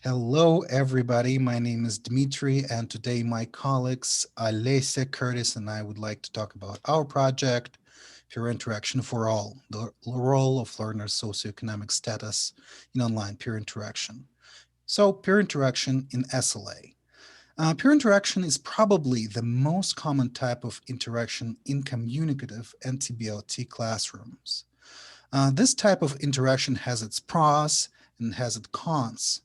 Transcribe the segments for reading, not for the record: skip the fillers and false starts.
Hello, everybody. My name is Dmitrii, and today my colleagues Olesia, Curtis, and I would like to talk about our project, Peer Interaction for All, the role of learners' socioeconomic status in online peer interaction. So, peer interaction in SLA. Peer interaction is probably the most common type of interaction in communicative and TBLT classrooms. This type of interaction has its pros and has its cons.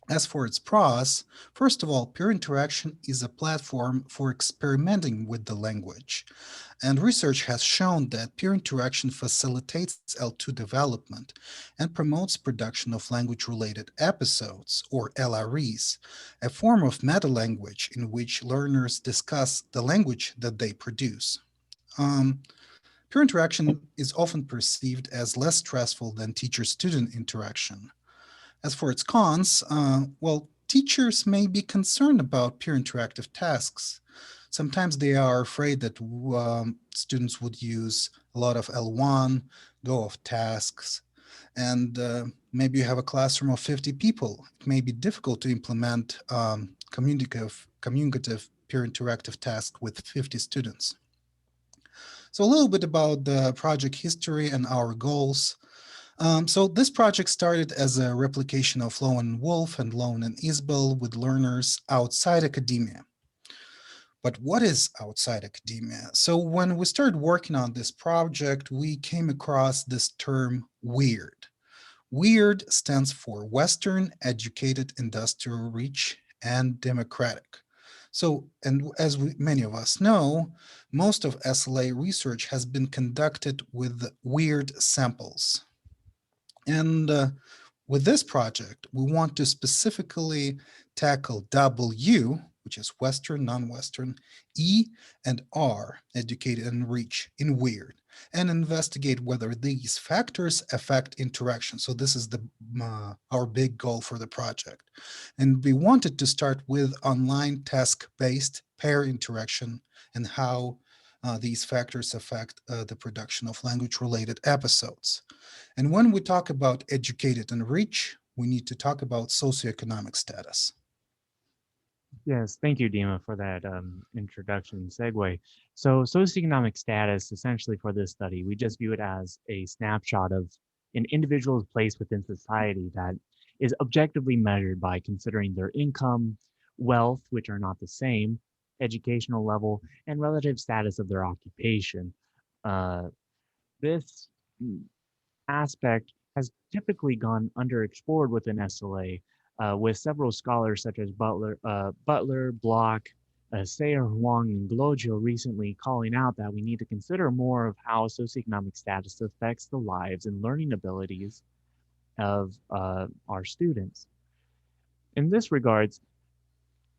As for its pros, first of all, peer interaction is a platform for experimenting with the language. And research has shown that peer interaction facilitates L2 development and promotes production of language related episodes, or LREs, a form of meta language in which learners discuss the language that they produce. Um, Peer interaction is often perceived as less stressful than teacher student interaction. As for its cons, well, teachers may be concerned about peer interactive tasks. Sometimes they are afraid that students would use a lot of L1, go of tasks, and maybe you have a classroom of 50 people. It may be difficult to implement communicative peer interactive task with 50 students. So a little bit about the project history and our goals. So this project started as a replication of Lone and Wolf and Lone and Isbell with learners outside academia. But what is outside academia? So when we started working on this project, we came across this term weird. Weird stands for Western, Educated, Industrial, Rich, and Democratic. So, and as many of us know, most of SLA research has been conducted with weird samples. And with this project, we want to specifically tackle W, which is Western, non-Western, E and R, educated and rich, in weird, and investigate whether these factors affect interaction. So this is our big goal for the project. And we wanted to start with online task-based pair interaction and how these factors affect the production of language-related episodes. And when we talk about educated and rich, we need to talk about socioeconomic status. Yes, thank you, Dima, for that introduction segue. So, socioeconomic status, essentially for this study, we just view it as a snapshot of an individual's place within society that is objectively measured by considering their income, wealth, which are not the same, educational level, and relative status of their occupation. Uh, this aspect has typically gone underexplored within SLA, with several scholars such as Butler, Block, Sayer Huang, and Glogio recently calling out that we need to consider more of how socioeconomic status affects the lives and learning abilities of our students. In this regards,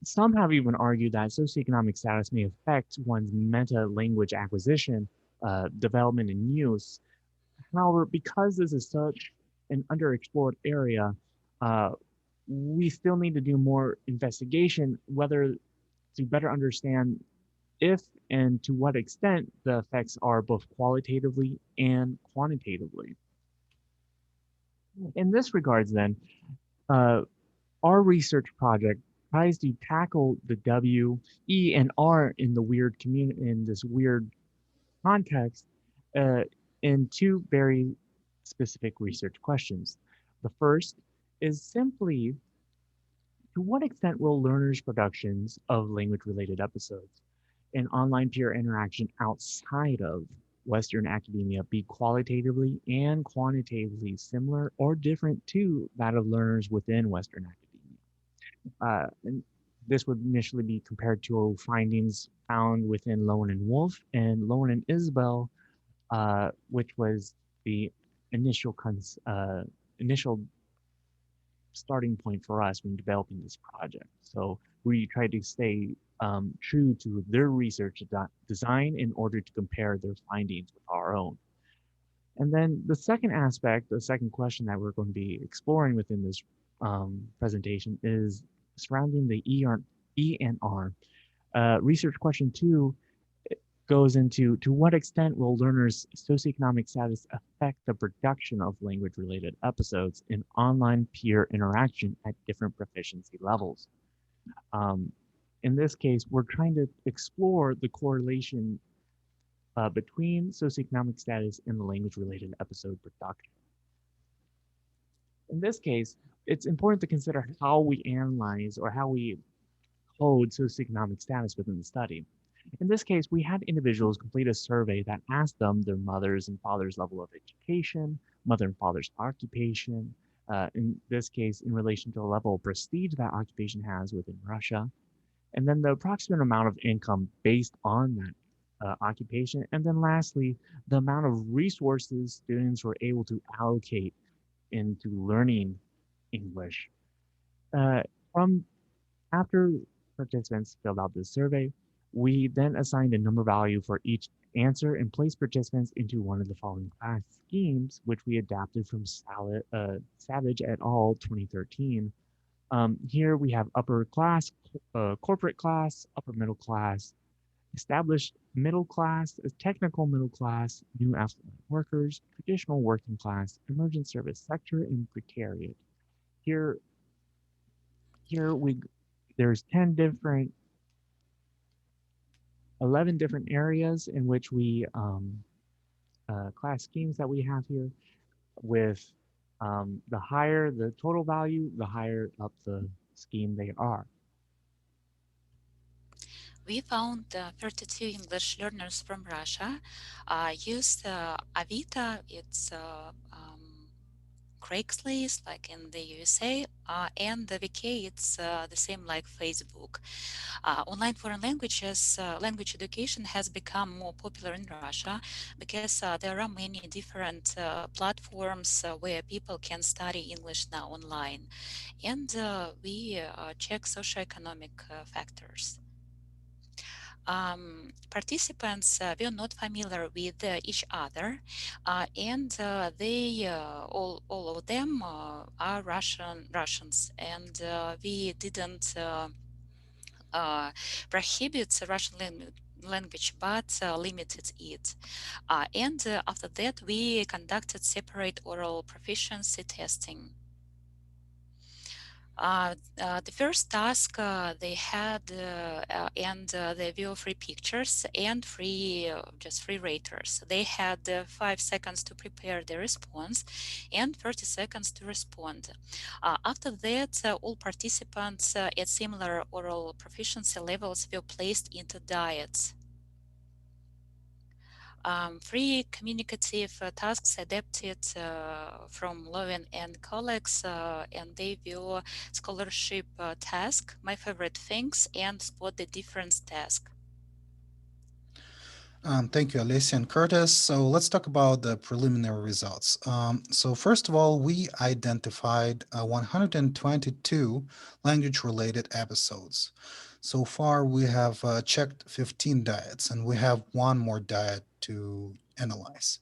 some have even argued that socioeconomic status may affect one's meta language acquisition, development, and use. However, because this is such an underexplored area, uh, we still need to do more investigation, whether to better understand if and to what extent the effects are both qualitatively and quantitatively. In this regards, then, uh, our research project tries to tackle the W, E, and R in the weird community in this weird context uh, in two very specific research questions. The first is simply to what extent will learners' productions of language related episodes and online peer interaction outside of Western academia be qualitatively and quantitatively similar or different to that of learners within Western academia? And this would initially be compared to findings found within Lowen and Wolf and Lowen and Isbell, which was the initial initial starting point for us when developing this project. So we tried to stay true to their research design in order to compare their findings with our own. And then the second aspect, the second question that we're going to be exploring within this presentation is surrounding the E and R. Research question two goes into to what extent will learners' socioeconomic status affect the production of language-related episodes in online peer interaction at different proficiency levels. Um, in this case, we're trying to explore the correlation between socioeconomic status and the language-related episode production. In this case, it's important to consider how we analyze or how we code socioeconomic status within the study. In this case, we had individuals complete a survey that asked them their mother's and father's level of education, mother and father's occupation, in this case, in relation to the level of prestige that occupation has within Russia, and then the approximate amount of income based on that occupation, and then lastly, the amount of resources students were able to allocate into learning English. Uh, from after participants filled out this survey, we then assigned a number value for each answer and placed participants into one of the following class schemes, which we adapted from Savage et al. 2013. Here we have upper class, corporate class, upper middle class, established middle class, technical middle class, new affluent workers, traditional working class, emergent service sector, and precariat. Here, here we there's 11 different areas in which we class schemes that we have here with the higher the total value, the higher up the scheme they are. We found 32 English learners from Russia used Avita. It's Craigslist, like in the USA, and the VK, it's the same like Facebook. Online foreign languages, language education has become more popular in Russia because there are many different platforms where people can study English now online. And we check socioeconomic factors. Participants were not familiar with each other, and they all of them are Russians, and we didn't prohibit Russian language, but limited it. And after that, we conducted separate oral proficiency testing. The first task they had, and there were three pictures and three just three raters. They had 5 seconds to prepare the response and 30 seconds to respond. After that, all participants at similar oral proficiency levels were placed into diets. Three communicative tasks adapted from Lovin and colleagues, and they view scholarship task, my favorite things, and spot the difference task. Thank you, Olesia and Curtis. So let's talk about the preliminary results. So first of all, we identified 122 language-related episodes. So far, we have checked 15 diets, and we have one more diet to analyze.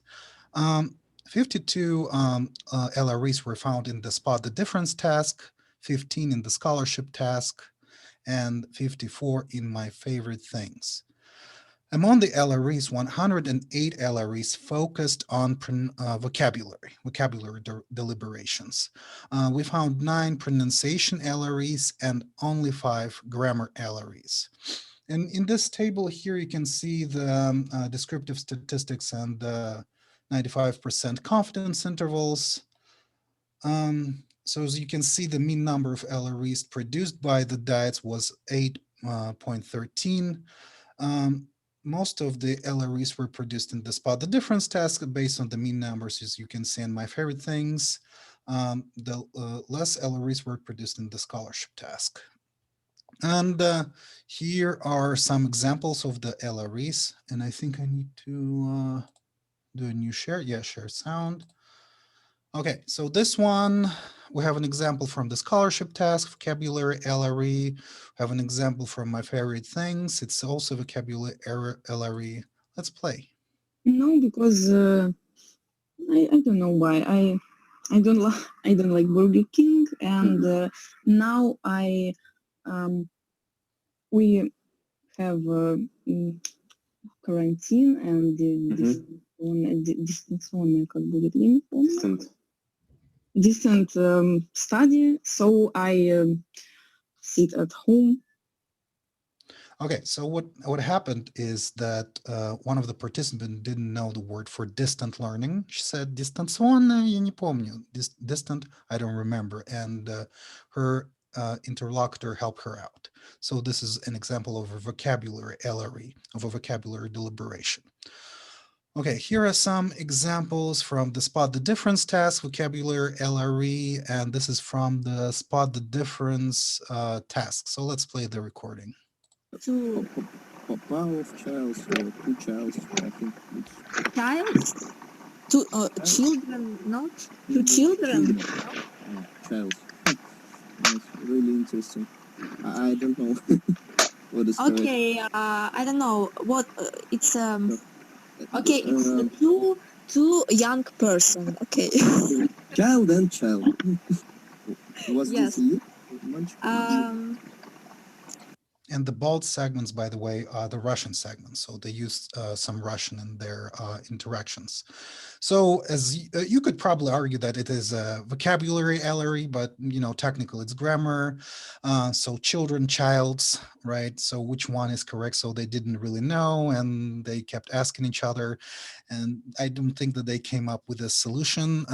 52 LREs were found in the spot the difference task, 15 in the scholarship task, and 54 in my favorite things. Among the LREs, 108 LREs focused on vocabulary deliberations. We found 9 pronunciation LREs and only 5 grammar LREs. And in this table here, you can see the descriptive statistics and the 95% confidence intervals. So as you can see, the mean number of LREs produced by the diets was 8.13. Most of the LREs were produced in the spot the difference task based on the mean numbers, as you can see in my favorite things. The less LREs were produced in the scholarship task. And here are some examples of the LREs. And I think I need to do a new share. Yeah, share sound. Okay, so this one, we have an example from the scholarship task, vocabulary LRE. We have an example from my favorite things. It's also vocabulary LRE. Let's play. No, because I don't know why I don't I don't like Burger King, and now I we have quarantine and дистанционное, как будет, я не помню. Distant study, so I sit at home. Okay, so what happened is that one of the participants didn't know the word for distant learning. She said дистанционное, я не помню. Distant, I don't remember. And her interlocutor helped her out. So this is an example of a vocabulary LRE, of a vocabulary deliberation. Okay, here are some examples from the Spot the Difference task, vocabulary LRE, and this is from the Spot the Difference task. So let's play the recording. Power of child, two childs, I think. Child? Two children, not? Two children? Child. That's really interesting. I don't know what is correct. Okay, I don't know what it's okay, it's two young person. Okay. Child and child. Was Yes. this you? And the bold segments, by the way, are the Russian segments. So they used some Russian in their interactions. So as you could probably argue that it is a vocabulary LRE, but technically it's grammar. So children, childs, right? So which one is correct? So they didn't really know, and they kept asking each other. And I don't think that they came up with a solution.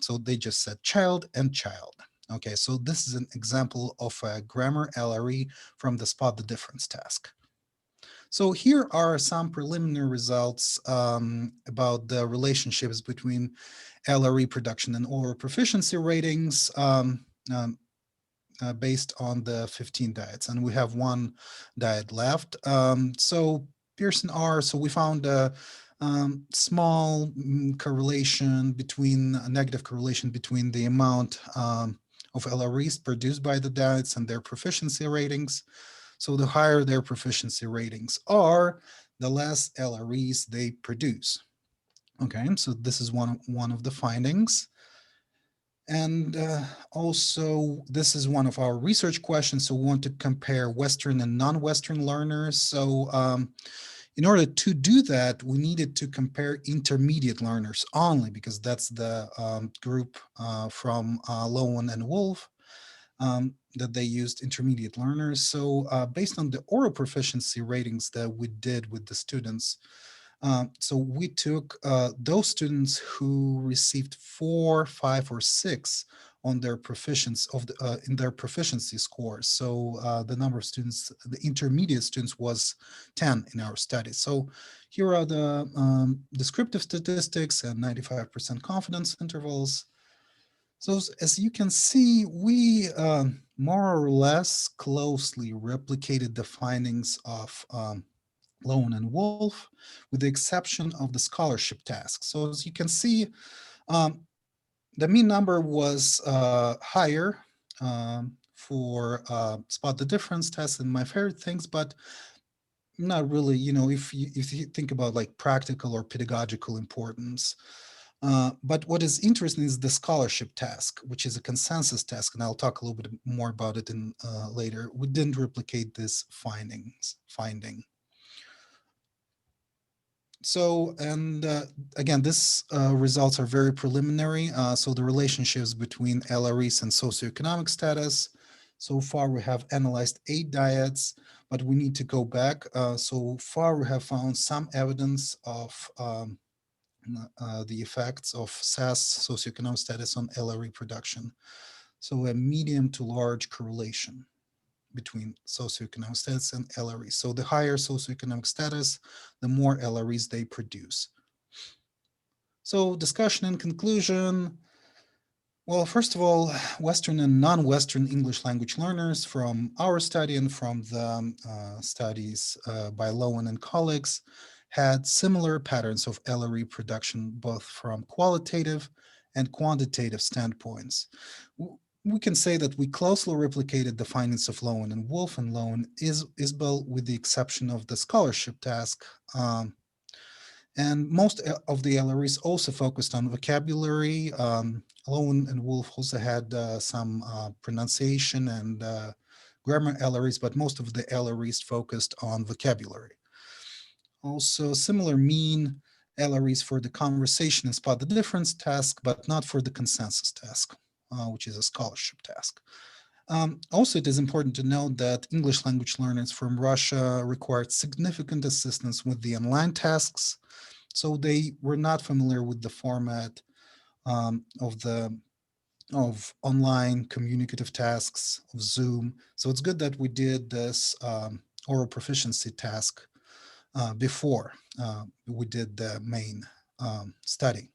So they just said child and child. Okay, so this is an example of a grammar LRE from the Spot the Difference task. So here are some preliminary results about the relationships between LRE production and oral proficiency ratings based on the 15 diets. And we have one diet left. So Pearson R, so we found a small correlation between, a negative correlation between the amount of LREs produced by the diets and their proficiency ratings. So the higher their proficiency ratings are, the less LREs they produce. Okay, so this is one of the findings. And also, this is one of our research questions. So we want to compare Western and non-Western learners. So in order to do that, we needed to compare intermediate learners only, because that's the group from Lowen and Wolf that they used, intermediate learners. So based on the oral proficiency ratings that we did with the students, so we took those students who received 4, 5, or 6 on their proficiency in their proficiency scores. So the number of students, the intermediate students, was 10 in our study. So here are the descriptive statistics and 95% confidence intervals. So as you can see, we more or less closely replicated the findings of Lowen and Wolf, with the exception of the scholarship task. So as you can see, the mean number was higher for Spot the Difference test and my favorite things, but not really, if you think about like practical or pedagogical importance. But what is interesting is the scholarship task, which is a consensus task, and I'll talk a little bit more about it in later. We didn't replicate this finding. So, and again, this results are very preliminary. So the relationships between LREs and socioeconomic status. So far, we have analyzed 8 diets, but we need to go back. So far, we have found some evidence of the effects of SAS, socioeconomic status, on LRE production. So a medium to large correlation between socioeconomic status and LRE. So the higher socioeconomic status, the more LREs they produce. So discussion and conclusion. Well, first of all, Western and non-Western English language learners from our study and from the studies by Lowen and colleagues had similar patterns of LRE production, both from qualitative and quantitative standpoints. We can say that we closely replicated the findings of Lowen and Wolf and Lowen Isbell, with the exception of the scholarship task. And most of the LREs also focused on vocabulary. Lowen and Wolf also had some pronunciation and grammar LREs, but most of the LREs focused on vocabulary. Also, similar mean LREs for the conversation and spot the difference task, but not for the consensus task, which is a scholarship task. Also, it is important to note that English language learners from Russia required significant assistance with the online tasks, so they were not familiar with the format of online communicative tasks of Zoom. So it's good that we did this oral proficiency task before we did the main study.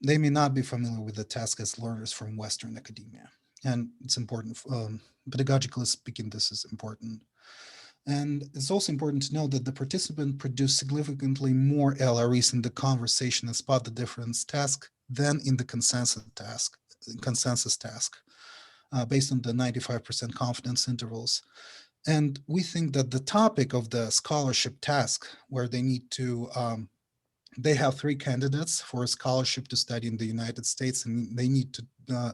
They may not be familiar with the task as learners from Western academia. And it's important, pedagogically speaking, this is important. And it's also important to note that the participant produced significantly more LREs in the conversation and spot the difference task than in the consensus task, based on the 95% confidence intervals. And we think that the topic of the scholarship task, where they need to they have 3 candidates for a scholarship to study in the United States, and they need to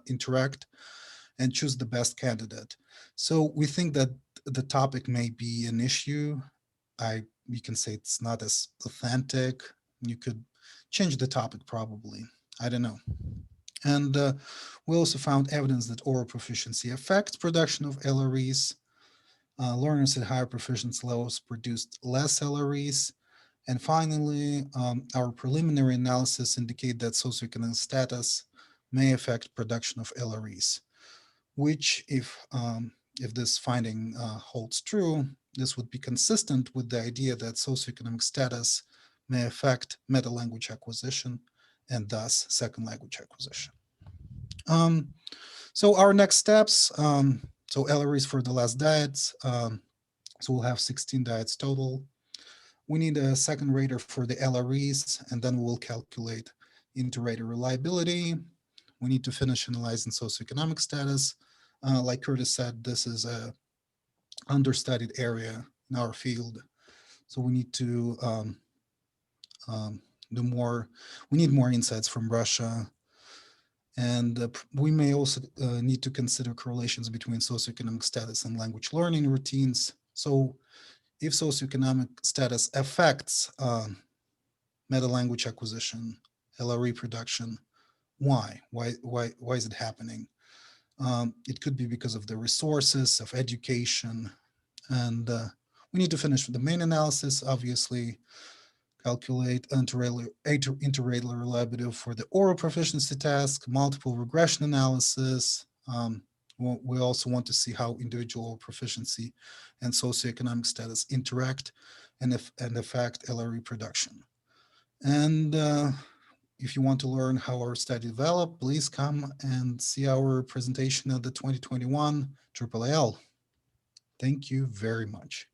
interact and choose the best candidate. So we think that the topic may be an issue. You can say it's not as authentic. You could change the topic probably. I don't know. And we also found evidence that oral proficiency affects production of LREs. Learners at higher proficiency levels produced less LREs. And finally, our preliminary analysis indicate that socioeconomic status may affect production of LREs, which if this finding holds true, this would be consistent with the idea that socioeconomic status may affect meta-language acquisition and thus second language acquisition. So our next steps, so LREs for the last diets, so we'll have 16 diets total. We need a second rater for the LREs, and then we'll calculate inter-rater reliability. We need to finish analyzing socioeconomic status. Like Curtis said, this is a understudied area in our field. So we need to do more. We need more insights from Russia. And we may also need to consider correlations between socioeconomic status and language learning routines. So if socioeconomic status affects meta-language acquisition, LRE production, why? Why is it happening? It could be because of the resources of education, and we need to finish with the main analysis, obviously, calculate inter-rater reliability for the oral proficiency task, multiple regression analysis. We also want to see how individual proficiency and socioeconomic status interact and affect LRE production. And if you want to learn how our study developed, please come and see our presentation at the 2021 AAAL. Thank you very much.